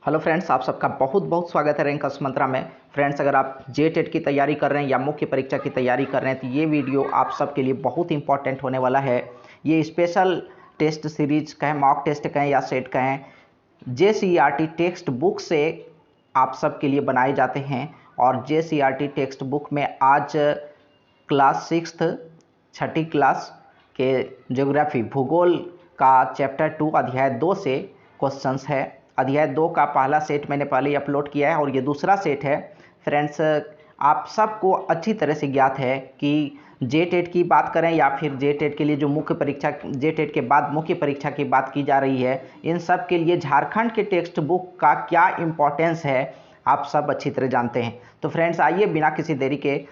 Hello friends, आप सबका बहुत बहुत स्वागत है रैंक मंत्रा में। फ्रेंड्स, अगर आप जेटेट की तैयारी कर रहे हैं या मुख्य परीक्षा की तैयारी कर रहे हैं तो ये वीडियो आप सबके लिए बहुत इंपॉर्टेंट होने वाला है। ये स्पेशल टेस्ट सीरीज कहें, मॉक टेस्ट कहें या सेट कहें, JCERT टेक्स्ट बुक से आप सबके लिए बनाए जाते हैं। और JCERT टेक्स्ट बुक में आज क्लास 6 छठी क्लास के ज्योग्राफी भूगोल का चैप्टर 2 अध्याय 2 से क्वेश्चंस है। अध्याय 2 का पहला सेट मैंने पहले ही अपलोड किया है और ये दूसरा सेट है। फ्रेंड्स, आप सबको अच्छी तरह से ज्ञात है कि जेटेट की बात करें या फिर जेटेट के लिए जो मुख्य परीक्षा, जेटेट के बाद मुख्य परीक्षा की बात की जा रही है, इन सब के लिए झारखंड के टेक्स्ट बुक का क्या इम्पोर्टेंस है आप सब अच्छी तरह जानते हैं। तो फ्रेंड्स, आइए बिना किसी देरी के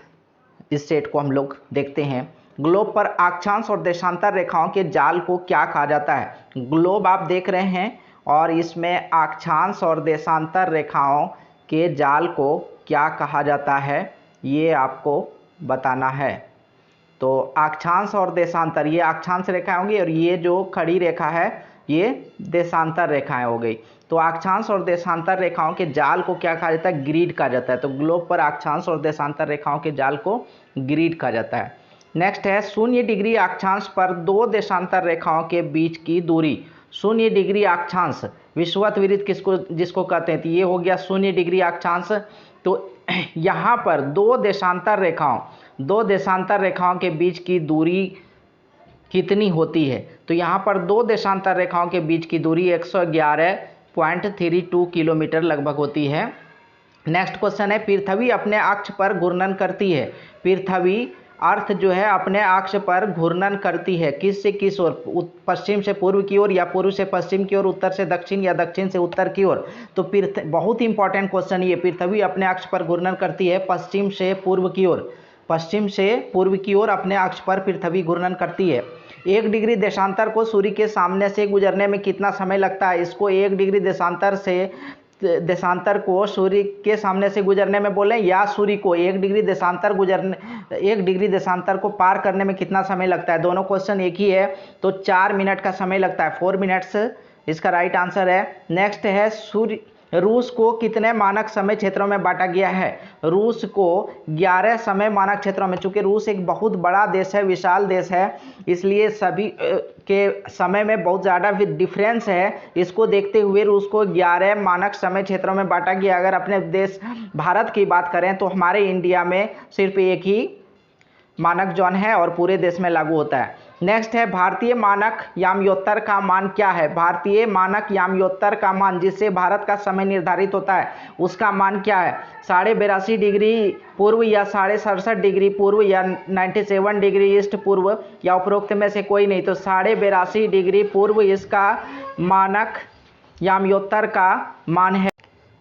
इस सेट को हम लोग देखते हैं। ग्लोब पर अक्षांश और देशांतर रेखाओं के जाल को क्या कहा जाता है? ग्लोब आप देख रहे हैं और इसमें अक्षांश और देशांतर रेखाओं के जाल को क्या कहा जाता है, ये आपको बताना है। तो अक्षांश और देशांतर, ये अक्षांश रेखाएं होंगी और ये जो खड़ी रेखा है ये देशांतर रेखाएं हो गई। तो अक्षांश और देशांतर रेखाओं के जाल को क्या कहा जाता है? ग्रिड कहा जाता है। तो ग्लोब पर अक्षांश और देशांतर रेखाओं के जाल को ग्रिड कहा जाता है। नेक्स्ट है 0 डिग्री अक्षांश पर दो देशांतर रेखाओं के बीच की दूरी। 0 डिग्री अक्षांश विषुवत किसको जिसको कहते हैं, तो ये हो गया 0 डिग्री अक्षांश। तो यहाँ पर दो देशांतर रेखाओं के बीच की दूरी कितनी होती है? तो यहाँ पर दो देशांतर रेखाओं के बीच की दूरी 111.32 किलोमीटर लगभग होती है। नेक्स्ट क्वेश्चन है पृथ्वी अपने अक्ष पर घूर्णन करती है। पृथ्वी अर्थ जो है अपने अक्ष पर घूर्णन करती है किस से किस ओर? पश्चिम से पूर्व की ओर या पूर्व से पश्चिम की ओर, उत्तर से दक्षिण या दक्षिण से उत्तर की ओर? तो बहुत इंपॉर्टेंट क्वेश्चन ये, पृथ्वी अपने अक्ष पर घूर्णन करती है पश्चिम से पूर्व की ओर। पश्चिम से पूर्व की ओर अपने अक्ष पर पृथ्वी घूर्णन करती है। 1 डिग्री देशांतर को सूर्य के सामने से गुजरने में कितना समय लगता है? इसको 1 डिग्री देशांतर को सूर्य के सामने से गुजरने में बोलें या सूर्य को 1 डिग्री देशांतर को पार करने में कितना समय लगता है? दोनों क्वेश्चन एक ही है। तो 4 मिनट का समय लगता है, 4 मिनट्स इसका राइट आंसर है। नेक्स्ट है रूस को कितने मानक समय क्षेत्रों में बांटा गया है? रूस को 11 समय मानक क्षेत्रों में। चूंकि रूस एक बहुत बड़ा देश है, विशाल देश है, इसलिए सभी के समय में बहुत ज़्यादा डिफरेंस है। इसको देखते हुए रूस को 11 मानक समय क्षेत्रों में बांटा गया। अगर अपने देश भारत की बात करें तो हमारे इंडिया में सिर्फ एक ही मानक जोन है और पूरे देश में लागू होता है। नेक्स्ट है भारतीय मानक याम्योत्तर का मान क्या है? भारतीय मानक याम्योत्तर का मान, जिससे भारत का समय निर्धारित होता है, उसका मान क्या है? 82.5 डिग्री पूर्व या 67.5 डिग्री पूर्व या 97 डिग्री ईस्ट पूर्व या उपरोक्त में से कोई नहीं? तो 82.5 डिग्री पूर्व इसका मानक याम्योत्तर का मान है।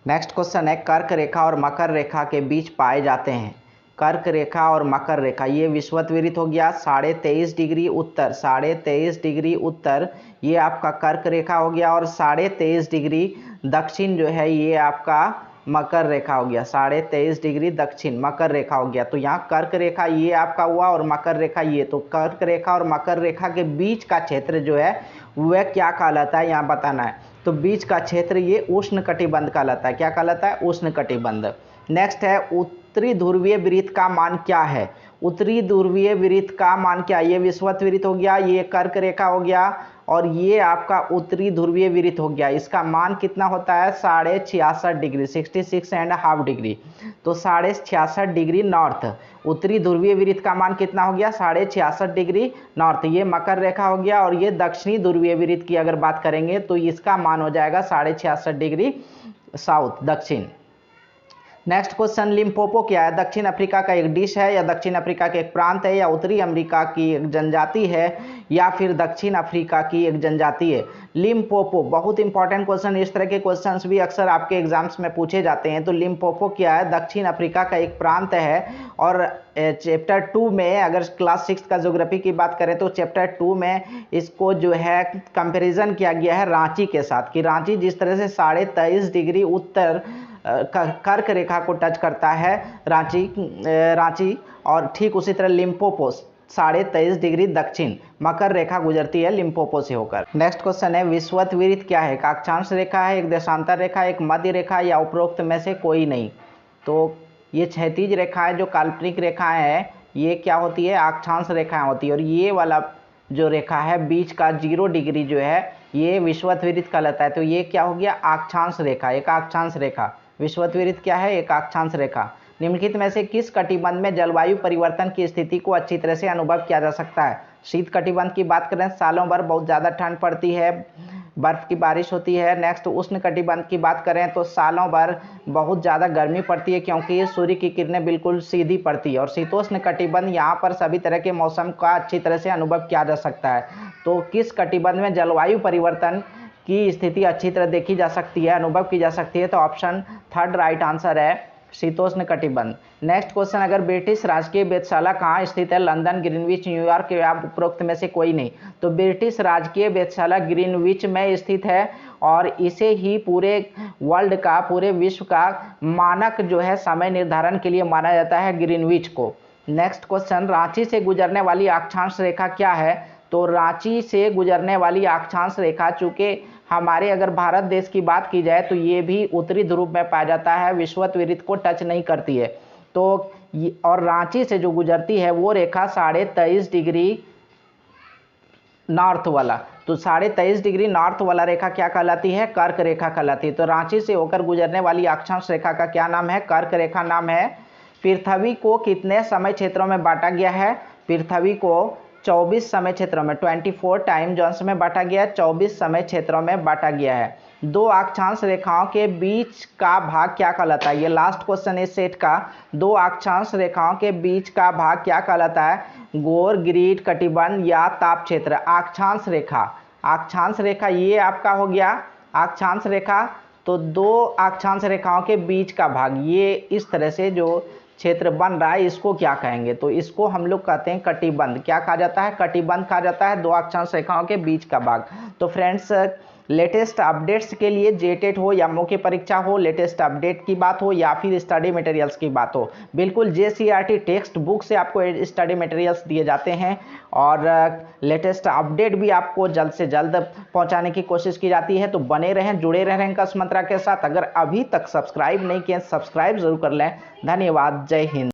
नेक्स्ट क्वेश्चन है कर्क रेखा और मकर रेखा के बीच पाए जाते हैं। कर्क रेखा और मकर रेखा, ये विषुवत हो गया 23.5 डिग्री उत्तर, 23.5 डिग्री उत्तर ये आपका कर्क रेखा हो गया। और 23.5 डिग्री दक्षिण जो है ये आपका मकर रेखा हो गया। 23.5 डिग्री दक्षिण मकर रेखा हो गया। तो यहाँ कर्क रेखा ये आपका हुआ और मकर रेखा ये। तो कर्क रेखा और मकर रेखा के बीच का क्षेत्र जो है वह क्या कहलाता है, यहाँ बताना है। तो बीच का क्षेत्र ये उष्ण कटिबंध कहलाता है। क्या कहलाता है? उष्ण कटिबंध। नेक्स्ट है उत्तरी ध्रुवीय वृत्त का मान क्या है? उत्तरी ध्रुवीय वृत्त का मान क्या है? ये विषुवत वृत्त हो गया, ये कर्क रेखा हो गया और ये आपका उत्तरी ध्रुवीय वृत्त हो गया। इसका मान कितना होता है? 66.5 डिग्री, 66.5 डिग्री। तो 66.5 डिग्री नॉर्थ। उत्तरी ध्रुवीय वृत्त का मान कितना हो गया? 66.5 डिग्री नॉर्थ। ये मकर रेखा हो गया। और ये दक्षिणी ध्रुवीय वृत्त की अगर बात करेंगे तो इसका मान हो जाएगा 66.5 डिग्री साउथ, दक्षिण। नेक्स्ट क्वेश्चन लिम्पोपो क्या है? दक्षिण अफ्रीका का एक डिश है या दक्षिण अफ्रीका के एक प्रांत है या उत्तरी अमेरिका की एक जनजाति है या फिर दक्षिण अफ्रीका की एक जनजाति है? लिम्पोपो बहुत इंपॉर्टेंट क्वेश्चन, इस तरह के क्वेश्चंस भी अक्सर आपके एग्जाम्स में पूछे जाते हैं। तो लिम्पोपो क्या है? दक्षिण अफ्रीका का एक प्रांत है। और चैप्टर 2 में अगर क्लास 6 का ज्योग्राफी की बात करें तो चैप्टर 2 में इसको जो है कंपेरिजन किया गया है रांची के साथ, कि रांची जिस तरह से 23.5 डिग्री उत्तर कर्क रेखा को टच करता है रांची, और ठीक उसी तरह लिम्पोपो 23.5 डिग्री दक्षिण मकर रेखा गुजरती है लिम्पोपो से होकर। नेक्स्ट क्वेश्चन है विषुवत क्या है, एक अक्षांश रेखा है, एक देशांतर रेखा, एक मध्य रेखा या उपरोक्त में से कोई नहीं। तो ये क्षैतिज रेखा है, जो काल्पनिक रेखाएं हैं ये क्या होती है, अक्षांश रेखाएं होती है। और ये वाला जो रेखा है बीच का 0 डिग्री जो है ये विषुवत कहलाता है। तो ये क्या हो गया, अक्षांश रेखा, एक अक्षांश रेखा। विषुवत क्या है, एक अक्षांश रेखा। निम्नलिखित में से किस कटिबंध में जलवायु परिवर्तन की स्थिति को अच्छी तरह से अनुभव किया जा सकता है। शीत कटिबंध की बात करें, सालों भर बहुत ज़्यादा ठंड पड़ती है, बर्फ की बारिश होती है। नेक्स्ट उष्ण कटिबंध की बात करें तो सालों भर बहुत ज़्यादा गर्मी पड़ती है, क्योंकि सूर्य की किरणें बिल्कुल सीधी पड़ती है। और शीतोष्ण कटिबंध, यहाँ पर सभी तरह के मौसम का अच्छी तरह से अनुभव किया जा सकता है। तो किस कटिबंध में जलवायु परिवर्तन की स्थिति अच्छी तरह देखी जा सकती है, अनुभव की जा सकती है, तो ऑप्शन 3 राइट आंसर है, शीतोष्ण कटिबंध। नेक्स्ट क्वेश्चन, अगर ब्रिटिश राजकीय वेधशाला कहाँ स्थित है, लंदन, ग्रीनविच, न्यूयॉर्क या उपरोक्त में से कोई नहीं। तो ब्रिटिश राजकीय वेधशाला ग्रीनविच में स्थित है और इसे ही पूरे वर्ल्ड का, पूरे विश्व का मानक जो है समय निर्धारण के लिए माना जाता है, ग्रीनविच को। नेक्स्ट क्वेश्चन, रांची से गुजरने वाली अक्षांश रेखा क्या है। तो रांची से गुजरने वाली अक्षांश रेखा, चूंकि हमारे अगर भारत देश की बात की जाए तो ये भी उत्तरी ध्रुव में पाया जाता है, विषुवत को टच नहीं करती है। तो और रांची से जो गुजरती है वो रेखा 23.5 डिग्री नॉर्थ वाला, तो 23.5 डिग्री नॉर्थ वाला रेखा क्या कहलाती है, कर्क रेखा कहलाती है। तो रांची से होकर गुजरने वाली अक्षांश रेखा का क्या नाम है, कर्क रेखा नाम है। पृथ्वी को कितने समय क्षेत्रों में बांटा गया है, पृथ्वी को 24 समय क्षेत्रों में, 24 टाइम जोन्स में बांटा गया है, 24 समय क्षेत्रों में बांटा गया है। दो अक्षांश रेखाओं के बीच का भाग क्या कहलाता है, ये लास्ट क्वेश्चन इस सेट का। दो अक्षांश रेखाओं के बीच का भाग क्या कहलाता है, गोर, ग्रिड, कटिबंध या ताप क्षेत्र। अक्षांश रेखा ये आपका हो गया अक्षांश रेखा। तो दो अक्षांश रेखाओं के बीच का भाग, ये इस तरह से जो क्षेत्र बन रहा है इसको क्या कहेंगे, तो इसको हम लोग कहते हैं कटिबंध। क्या कहा जाता है, कटिबंध कहा जाता है, दो अक्षांश रेखाओं के बीच का भाग। तो फ्रेंड्स, लेटेस्ट अपडेट्स के लिए जेटेट हो या मुख्य परीक्षा हो, लेटेस्ट अपडेट की बात हो या फिर स्टडी मटेरियल्स की बात हो, बिल्कुल JCERT टेक्स्ट बुक से आपको स्टडी मटेरियल्स दिए जाते हैं और लेटेस्ट अपडेट भी आपको जल्द से जल्द पहुंचाने की कोशिश की जाती है। तो बने रहें, जुड़े रहें कसमंत्रा के साथ। अगर अभी तक सब्सक्राइब नहीं किए, सब्सक्राइब जरूर कर लें। धन्यवाद, जय हिंद।